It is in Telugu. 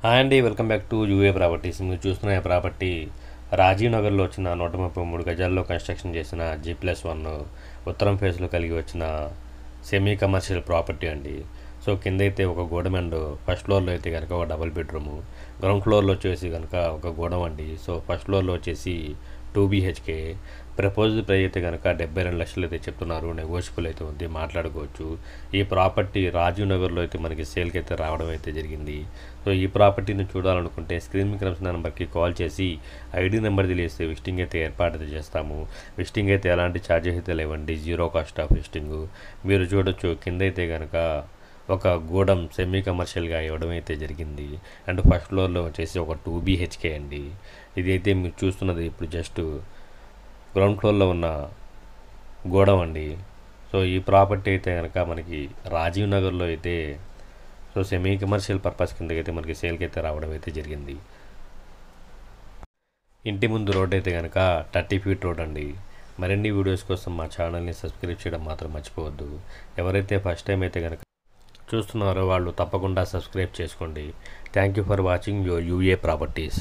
హాయ్ అండి, welcome back to UA properties. మీరు చూస్తున్న ఈ ప్రాపర్టీ రాజీవ్ నగర్లో వచ్చిన 133 గజాల్లో కన్స్ట్రక్షన్ చేసిన G+1 ఉత్తరం ఫేజ్లో కలిగి వచ్చిన సెమీ కమర్షియల్ ప్రాపర్టీ అండి. సో కింద అయితే ఒక గోడౌన్ అండ్ ఫస్ట్ ఫ్లోర్లో అయితే కనుక ఒక డబుల్ బెడ్రూము, గ్రౌండ్ ఫ్లోర్లో వచ్చేసి కనుక ఒక గోడౌన్ అండి. సో ఫస్ట్ ఫ్లోర్లో వచ్చేసి 2 BHK. ప్రపోజ్డ్ ప్రైస్ అయితే కనుక 72 లక్షలు అయితే చెప్తున్నారు. నెగోషియబుల్ అయితే ఉంది, మాట్లాడుకోవచ్చు. ఈ ప్రాపర్టీ రాజీవ్ నగర్లో అయితే మనకి సేల్కి అయితే రావడం అయితే జరిగింది. సో ఈ ప్రాపర్టీని చూడాలనుకుంటే స్క్రీన్ మీద కనిపిస్తున్న నెంబర్కి కాల్ చేసి ఐడి నెంబర్ తెలియస్తే విజిటింగ్ అయితే ఏర్పాటు అయితే చేస్తాము. విజిటింగ్ అయితే ఎలాంటి ఛార్జెస్ అయితే లేవండి, జీరో కాస్ట్ ఆఫ్ విజిటింగ్. మీరు చూడొచ్చు కింద అయితే కనుక ఒక గోడం సెమీ కమర్షియల్గా ఇవ్వడం అయితే జరిగింది. అండ్ ఫస్ట్ ఫ్లోర్లో వచ్చేసి ఒక 2 BHK అండి. ఇది అయితే మీరు చూస్తున్నది ఇప్పుడు జస్ట్ గ్రౌండ్ ఫ్లోర్లో ఉన్న గోడం అండి. సో ఈ ప్రాపర్టీ అయితే కనుక మనకి రాజీవ్ నగర్లో అయితే సో సెమీ కమర్షియల్ పర్పస్ కిందకి అయితే మనకి సేల్కి అయితే రావడం అయితే జరిగింది. ఇంటి ముందు రోడ్ అయితే కనుక 30 ఫీట్ రోడ్ అండి. మరిన్ని వీడియోస్ కోసం మా ఛానల్ని సబ్స్క్రైబ్ చేయడం మాత్రం మర్చిపోవద్దు. ఎవరైతే ఫస్ట్ టైం అయితే కనుక చూస్తున్నారో వాళ్ళు తప్పకుండా సబ్స్క్రైబ్ చేసుకోండి. Thank you for watching your UA properties.